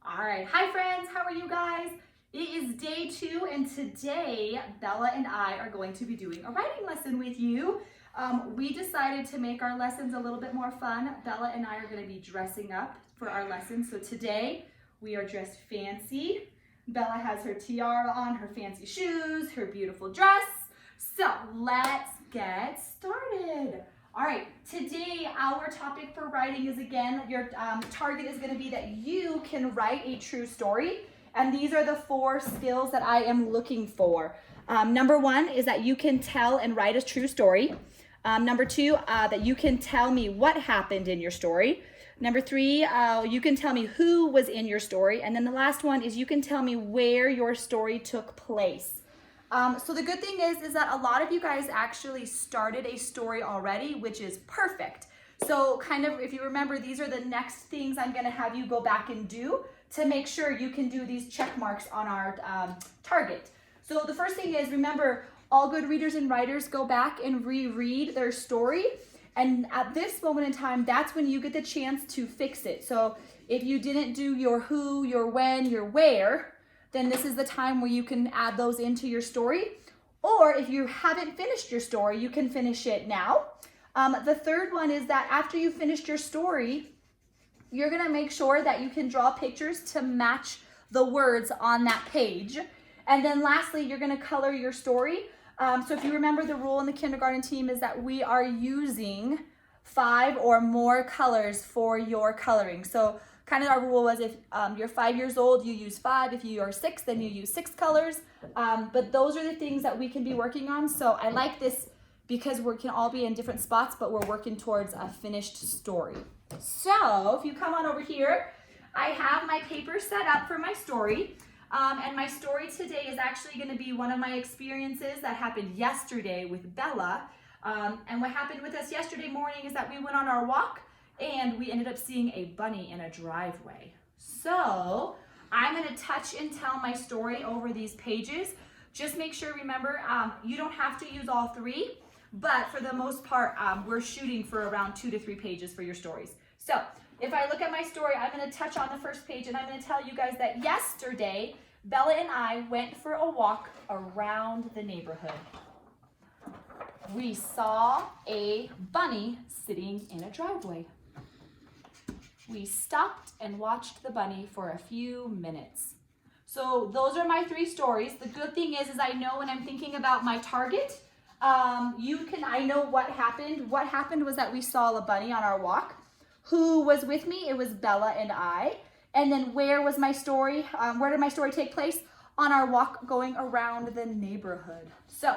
All right, hi friends, how are you guys? It is day 2 and today Bella and I are going to be doing a writing lesson with you. We decided to make our lessons a little bit more fun. Bella and I are going to be dressing up for our lessons. So today we are dressed fancy. Bella has her tiara on, her fancy shoes, her beautiful dress. So let's get started. All right, today our topic for writing is again, your target is going to be that you can write a true story. And these are the 4 skills that I am looking for. Number 1 is that you can tell and write a true story. Number 2, that you can tell me what happened in your story. Number 3, you can tell me who was in your story. And then the last one is you can tell me where your story took place. So the good thing is that a lot of you guys actually started a story already, which is perfect. So kind of, if you remember, these are the next things I'm gonna have you go back and do to make sure you can do these check marks on our target. So the first thing is, remember, all good readers and writers go back and reread their story. And at this moment in time, that's when you get the chance to fix it. So if you didn't do your who, your when, your where, then this is the time where you can add those into your story. Or if you haven't finished your story, you can finish it now. The third one is that after you finished your story, you're gonna make sure that you can draw pictures to match the words on that page. And then lastly, you're gonna color your story. So if you remember, the rule in the kindergarten team is that we are using 5 or more colors for your coloring. So kind of our rule was if you're 5 years old, you use 5. If you are 6, then you use 6 colors. But those are the things that we can be working on. So I like this because we can all be in different spots, but we're working towards a finished story. So if you come on over here, I have my paper set up for my story. And my story today is actually going to be one of my experiences that happened yesterday with Bella. And what happened with us yesterday morning is that we went on our walk and we ended up seeing a bunny in a driveway. So I'm going to touch and tell my story over these pages. Just make sure, remember, you don't have to use all 3, but for the most part, we're shooting for around 2 to 3 pages for your stories. So if I look at my story, I'm going to touch on the first page and I'm going to tell you guys that yesterday, Bella and I went for a walk around the neighborhood. We saw a bunny sitting in a driveway. We stopped and watched the bunny for a few minutes. So those are my 3 stories. The good thing is I know when I'm thinking about my target, I know what happened. What happened was that we saw a bunny on our walk. Who was with me? It was Bella and I. And then where was my story? Where did my story take place? On our walk going around the neighborhood. So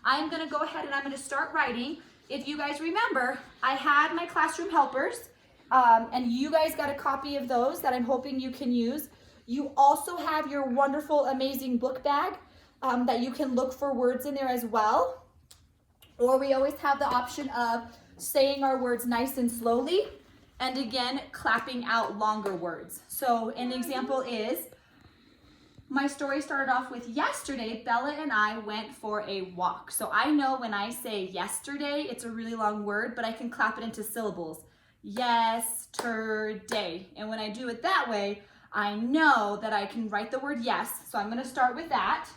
I'm gonna go ahead and I'm gonna start writing. If you guys remember, I had my classroom helpers, and you guys got a copy of those that I'm hoping you can use. You also have your wonderful, amazing book bag that you can look for words in there as well. Or we always have the option of saying our words nice and slowly, and again, clapping out longer words. So an example is, my story started off with yesterday, Bella and I went for a walk. So I know when I say yesterday, it's a really long word, but I can clap it into syllables. Yesterday. And when I do it that way, I know that I can write the word yes. So I'm gonna start with that.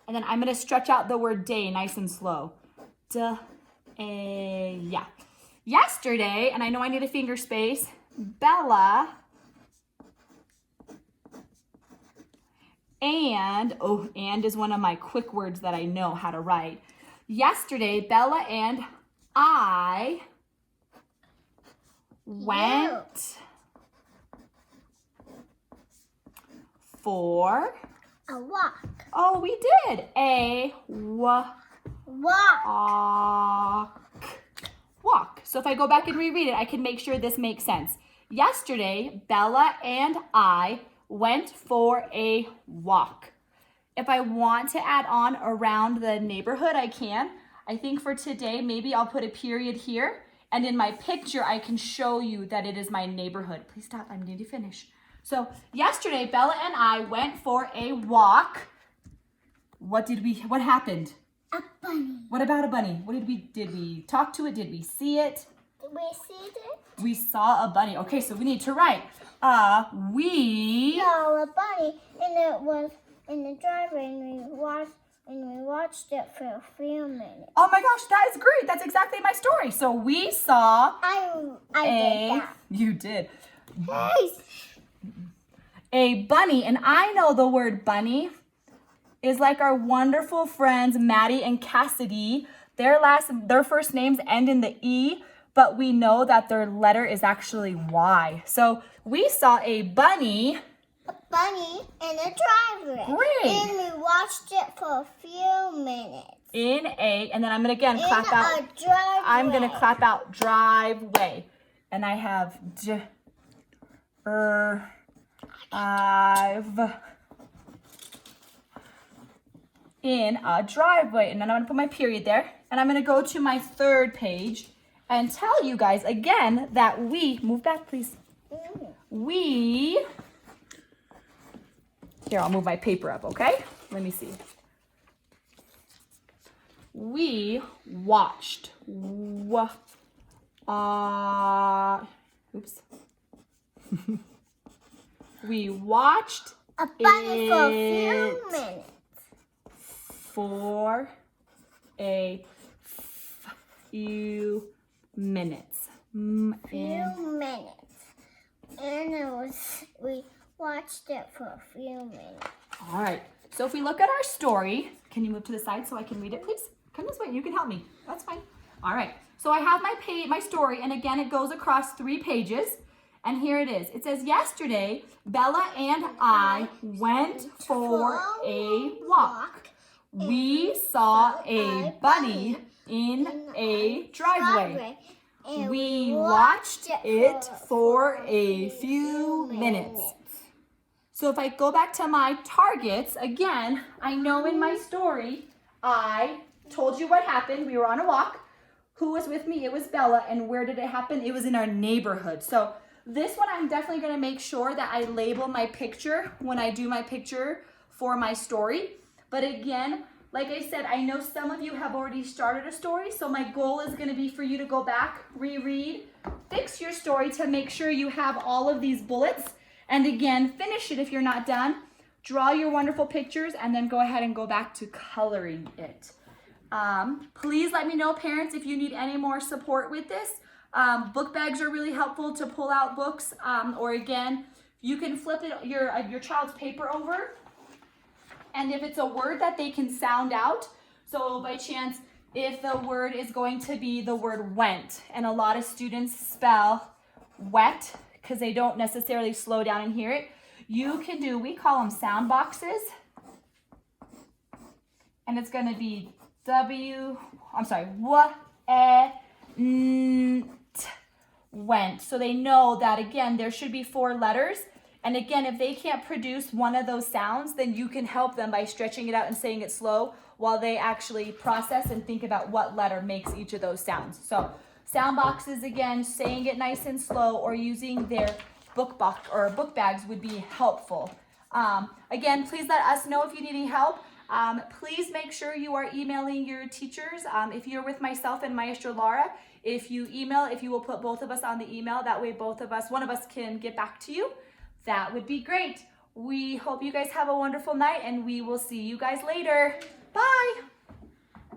And then I'm gonna stretch out the word day nice and slow. Yeah. Yesterday, and I know I need a finger space, Bella and is one of my quick words that I know how to write. Yesterday, Bella and I went for a walk. Oh, we did. A walk. Walk. So if I go back and reread it, I can make sure this makes sense. Yesterday, Bella and I went for a walk. If I want to add on around the neighborhood, I can. I think for today, maybe I'll put a period here. And in my picture, I can show you that it is my neighborhood. Please stop. I need to finish. So yesterday, Bella and I went for a walk. What happened? A bunny. What about a bunny? What did we talk to it? Did we see it? Did we see it? We saw a bunny. Okay, so we need to write. We No, a bunny, and it was in the driveway, and we watched it for a few minutes. Oh my gosh, that is great. That's exactly my story. So we saw I did that. You did. Hey. A bunny, and I know the word bunny is like our wonderful friends Maddie and Cassidy. Their first names end in the E, but we know that their letter is actually Y. So we saw a bunny. A bunny in the driveway. Great. And we watched it for a few minutes. And then I'm gonna again clap out. I'm gonna clap out driveway, and I have in a driveway, and then I'm gonna put my period there, and I'm gonna go to my third page and tell you guys again that we move back, please. Here, I'll move my paper up, okay? Let me see. We watched. Oops. We watched a bunny for a few minutes. For a few minutes. And we watched it for a few minutes. All right. So if we look at our story, can you move to the side so I can read it, please? Come this way. You can help me. That's fine. All right. So I have my story, and again, it goes across 3 pages. And here it is. It says, yesterday, Bella and I went for a walk. We saw a bunny in a driveway. We watched it for a few minutes. So if I go back to my targets, again, I know in my story, I told you what happened. We were on a walk. Who was with me? It was Bella. And where did it happen? It was in our neighborhood. So this one, I'm definitely going to make sure that I label my picture when I do my picture for my story. But again, like I said, I know some of you have already started a story, so my goal is going to be for you to go back, reread, fix your story to make sure you have all of these bullets, and again, finish it if you're not done. Draw your wonderful pictures, and then go ahead and go back to coloring it. Please let me know, parents, if you need any more support with this. Book bags are really helpful to pull out books, or again, you can flip it your child's paper over. And if it's a word that they can sound out, so by chance, if the word is going to be the word went, and a lot of students spell wet because they don't necessarily slow down and hear it, you can do, we call them sound boxes. And it's going to be went. So they know that, again, there should be 4 letters. And again, if they can't produce one of those sounds, then you can help them by stretching it out and saying it slow while they actually process and think about what letter makes each of those sounds. So sound boxes, again, saying it nice and slow, or using their book bags would be helpful. Again, please let us know if you need any help. Please make sure you are emailing your teachers. If you're with myself and Maestra Laura, if you will put both of us on the email, that way one of us can get back to you. That would be great. We hope you guys have a wonderful night, and we will see you guys later. Bye.